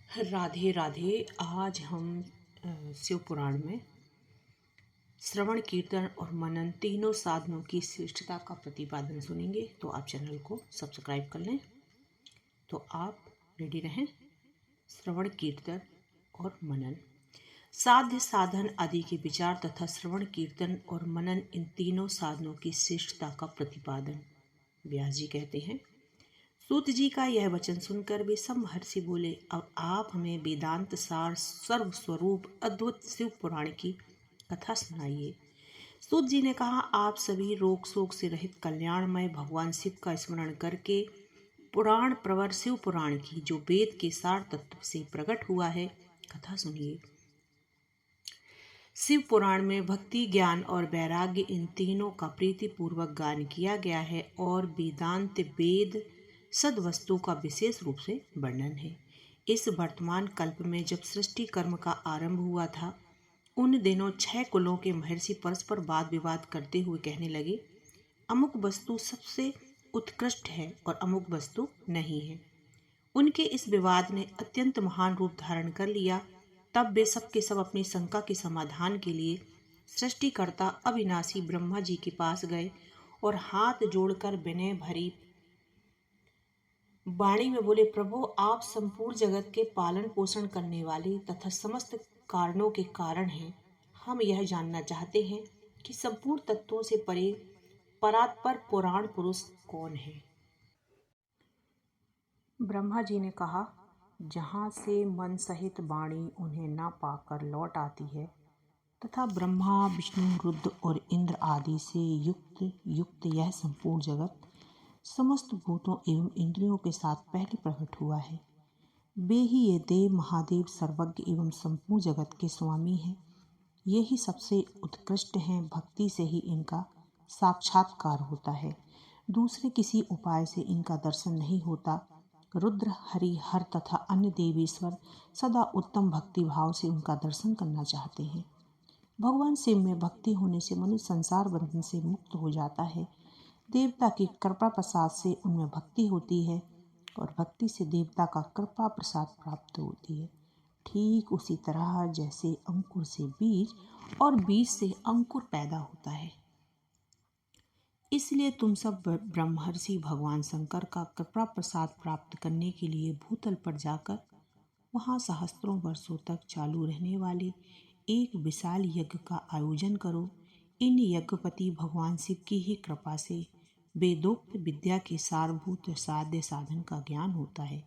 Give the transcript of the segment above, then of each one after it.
राधे राधे। आज हम शिव पुराण में श्रवण कीर्तन और मनन तीनों साधनों की श्रेष्ठता का प्रतिपादन सुनेंगे। तो आप चैनल को सब्सक्राइब कर लें। तो आप रेडी रहें। श्रवण कीर्तन और मनन, साध्य साधन आदि के विचार तथा श्रवण कीर्तन और मनन, इन तीनों साधनों की श्रेष्ठता का प्रतिपादन। व्यास जी कहते हैं, सूत जी का यह वचन सुनकर वे सब महर्षि बोले, अब आप हमें वेदांत सार सर्व स्वरूप अद्भुत शिव पुराण की कथा सुनाइए। सूत जी ने कहा, आप सभी रोग शोक से रहित कल्याणमय भगवान शिव का स्मरण करके पुराण प्रवर शिव पुराण की, जो वेद के सार तत्व से प्रकट हुआ है, कथा सुनिए। शिव पुराण में भक्ति, ज्ञान और वैराग्य, इन तीनों का प्रीतिपूर्वक गान किया गया है और वेदांत वेद सद्वस्तु का विशेष रूप से वर्णन है। इस वर्तमान कल्प में जब सृष्टि कर्म का आरंभ हुआ था, उन दिनों 6 कुलों के महर्षि परस्पर वाद विवाद करते हुए कहने लगे, अमुक वस्तु सबसे उत्कृष्ट है और अमुक वस्तु नहीं है। उनके इस विवाद ने अत्यंत महान रूप धारण कर लिया। तब वे सब के सब अपनी शंका के समाधान के लिए सृष्टिकर्ता अविनाशी ब्रह्मा जी के पास गए और हाथ जोड़कर विनय भरी वाणी में बोले, प्रभु, आप संपूर्ण जगत के पालन पोषण करने वाले तथा समस्त कारणों के कारण हैं। हम यह जानना चाहते हैं कि संपूर्ण तत्वों से परे परात्पर पुराण पुरुष कौन है। ब्रह्मा जी ने कहा, जहाँ से मन सहित वाणी उन्हें न पाकर लौट आती है तथा ब्रह्मा विष्णु रुद्र और इंद्र आदि से युक्त यह संपूर्ण जगत समस्त भूतों एवं इंद्रियों के साथ पहले प्रकट हुआ है। वे ही ये देव महादेव सर्वज्ञ एवं संपूर्ण जगत के स्वामी हैं। ये ही सबसे उत्कृष्ट हैं। भक्ति से ही इनका साक्षात्कार होता है, दूसरे किसी उपाय से इनका दर्शन नहीं होता। रुद्र, हरि, हर तथा अन्य देवीश्वर सदा उत्तम भक्ति भाव से उनका दर्शन करना चाहते हैं। भगवान शिव में भक्ति होने से मनुष्य संसार बंधन से मुक्त हो जाता है। देवता की कृपा प्रसाद से उनमें भक्ति होती है और भक्ति से देवता का कृपा प्रसाद प्राप्त होती है। ठीक उसी तरह जैसे अंकुर से बीज और बीज से अंकुर पैदा होता है। इसलिए तुम सब ब्रह्मर्षि भगवान शंकर का कृपा प्रसाद प्राप्त करने के लिए भूतल पर जाकर वहाँ सहस्त्रों वर्षों तक चालू रहने वाले एक विशाल यज्ञ का आयोजन करो। इन यज्ञपति भगवान शिव की ही कृपा से वेदोक्त विद्या के सारभूत साध्य साधन का ज्ञान होता है।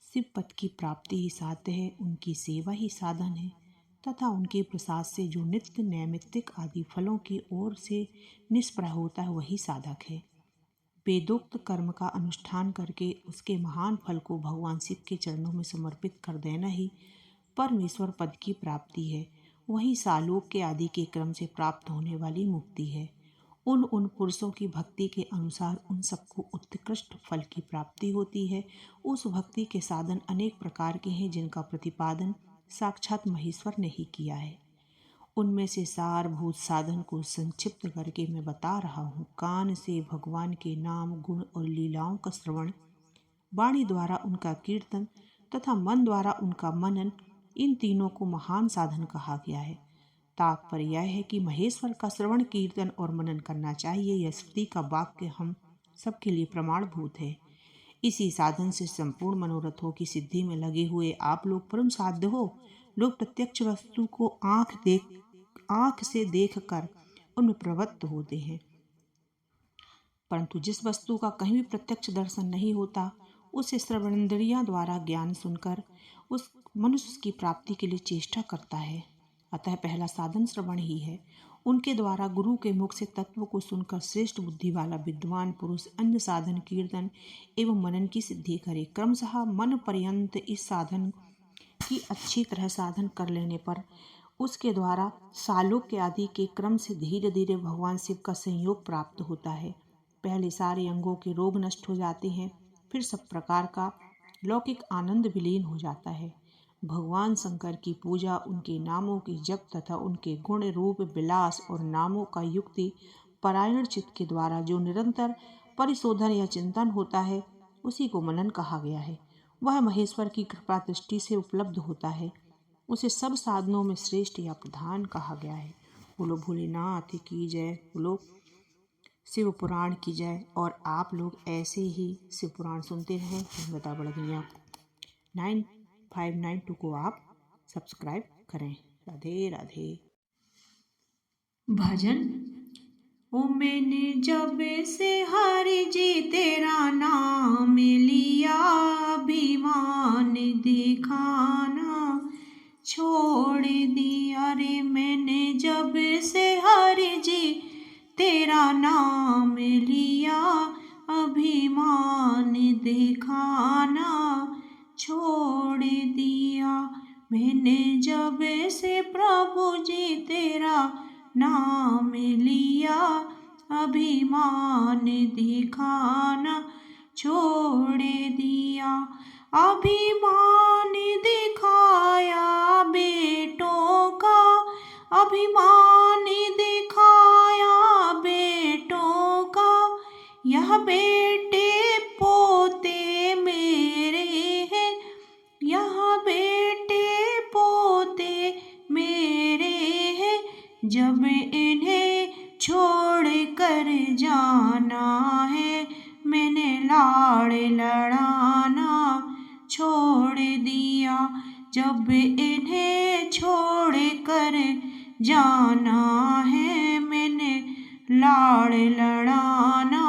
शिव पद की प्राप्ति ही साध्य है, उनकी सेवा ही साधन है तथा उनके प्रसाद से जो नित्य नैमित्तिक आदि फलों की ओर से निष्प्रह होता है, वही साधक है। वेदोक्त कर्म का अनुष्ठान करके उसके महान फल को भगवान शिव के चरणों में समर्पित कर देना ही परमेश्वर पद की प्राप्ति है। वही सालोक्य आदि के क्रम से प्राप्त होने वाली मुक्ति है। उन पुरुषों की भक्ति के अनुसार उन सबको उत्कृष्ट फल की प्राप्ति होती है। उस भक्ति के साधन अनेक प्रकार के हैं, जिनका प्रतिपादन साक्षात महेश्वर ने ही किया है। उनमें से सारभूत साधन को संक्षिप्त करके मैं बता रहा हूँ। कान से भगवान के नाम, गुण और लीलाओं का श्रवण, वाणी द्वारा उनका कीर्तन तथा मन द्वारा उनका मनन, इन तीनों को महान साधन कहा गया है। तात्पर्य यह है कि महेश्वर का श्रवण कीर्तन और मनन करना चाहिए। यह श्रुति का वाक्य हम सबके लिए प्रमाणभूत है। इसी साधन से संपूर्ण मनोरथों की सिद्धि में लगे हुए आप लोग परम साध्य हो। लोग प्रत्यक्ष वस्तु को आंख से देखकर उनमें प्रवृत्त होते हैं, परंतु जिस वस्तु का कहीं भी प्रत्यक्ष दर्शन नहीं होता, उसे श्रवणेंद्रियां द्वारा ज्ञान सुनकर उस मनुष्य की प्राप्ति के लिए चेष्टा करता है। अतः पहला साधन श्रवण ही है। उनके द्वारा गुरु के मुख से तत्व को सुनकर श्रेष्ठ बुद्धि वाला विद्वान पुरुष अन्य साधन कीर्तन एवं मनन की सिद्धि करे। क्रमशः मन पर्यंत इस साधन की अच्छी तरह साधन कर लेने पर उसके द्वारा सालोक्य आदि के क्रम से धीरे धीरे भगवान शिव का संयोग प्राप्त होता है। पहले सारे अंगों के रोग नष्ट हो जाते हैं, फिर सब प्रकार का लौकिक आनंद विलीन हो जाता है। भगवान शंकर की पूजा, उनके नामों की जप तथा उनके गुण रूप विलास और नामों का युक्ति परायण चित्त के द्वारा जो निरंतर परिशोधन या चिंतन होता है, उसी को मनन कहा गया है। वह महेश्वर की कृपा दृष्टि से उपलब्ध होता है। उसे सब साधनों में श्रेष्ठ या प्रधान कहा गया है। बोलो भोलेनाथ की जय, बोलो शिव पुराण की जय। और आप लोग ऐसे ही शिव पुराण सुनते रहें। हिम्मता बड़गैया 9592 को आप सब्सक्राइब करें। राधे राधे। भजन। ओ मैंने जब से हरि जी तेरा नाम लिया, अभिमान दिखाना छोड़ दिया रे। मैंने जब से हरि जी तेरा नाम लिया, अभिमान दिखाना छोड़ दिया। मैंने जब से प्रभु जी तेरा नाम लिया, अभिमान दिखाना छोड़ दिया। अभिमान दिखाया बेटों का, अभिमान दिखाया बेटों का। यह बेटे पोते मेरे हैं, यह बेटे पोते मेरे हैं। जब इन्हें छोड़ कर जाना है, मैंने लाड़ लड़ाना छोड़ दिया। जब इन्हें छोड़ कर जाना है, मैंने लाड़ लड़ाना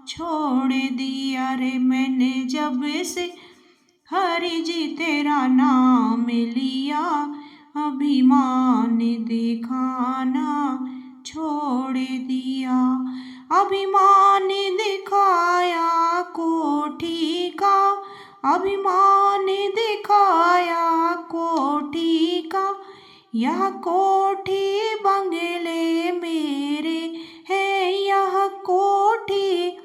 छोड़ दिया रे। मैंने जब से हरि जी तेरा नाम लिया, अभिमान दिखाना छोड़ दिया। अभिमान दिखाया कोठी का, अभिमान दिखाया कोठी का। यह कोठी बंगले मेरे हैं, यह कोठी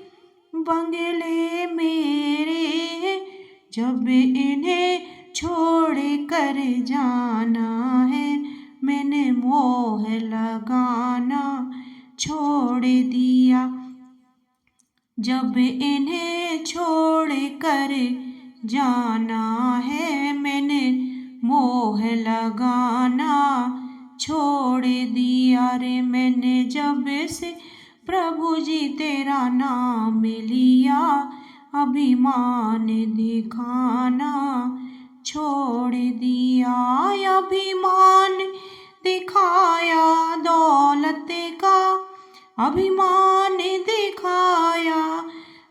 बंगले मेरे हैं। जब इन्हें छोड़ कर जाना है, मैंने मोह लगाना छोड़ दिया। जब इन्हें छोड़ कर जाना है, मैंने मोह लगाना छोड़ दिया रे। मैंने जब से प्रभु जी तेरा नाम लिया, अभिमान दिखाना छोड़ दिया। अभिमान दिखाया दौलत का, अभिमान दिखाया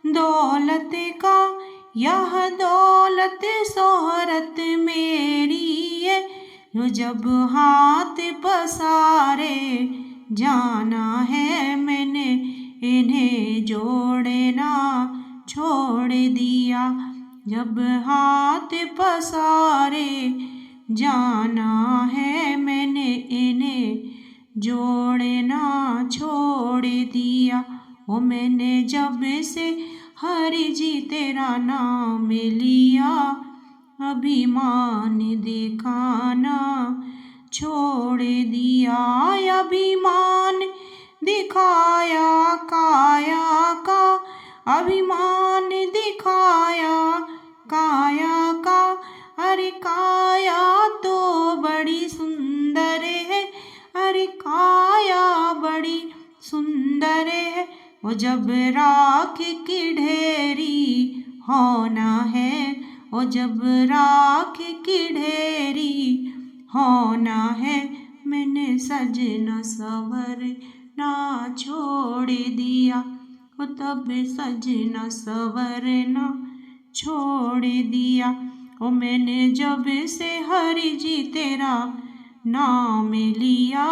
दौलत का। यह दौलत शोहरत मेरी है, जब हाथ पसारे जाना है, मैंने इन्हें जोड़ना छोड़ दिया। जब हाथ पसारे जाना है, मैंने इन्हें जोड़ना छोड़ दिया। ओ मैंने जब से हरि जी तेरा नाम लिया, अभिमान दिखाना छोड़ दिया। अभिमान दिखाया काया का, अभिमान दिखाया काया का। अरे काया तो बड़ी सुंदर है, अरे काया बड़ी सुंदर है। वो जब राख की ढेरी होना है, वो जब राख की ढेरी होना है, मैंने सजना सवरना छोड़ दिया। वो तब सजना सवरना छोड़ दिया। ओ मैंने जब से हरि जी तेरा नाम लिया,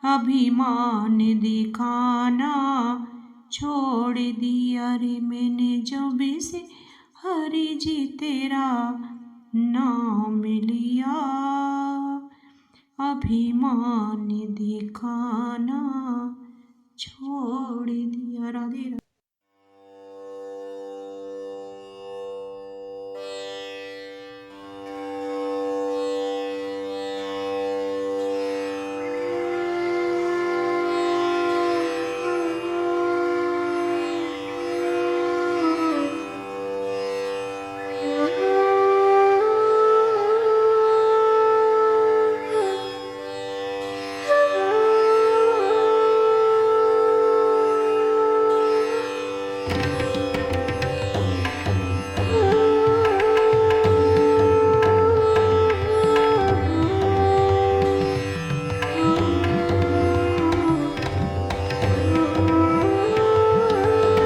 अभिमान दिखाना छोड़ दिया रे। मैंने जब से हरि जी तेरा नाम लिया, अभिमान दिखाना छोड़ दिया। राधे राधे।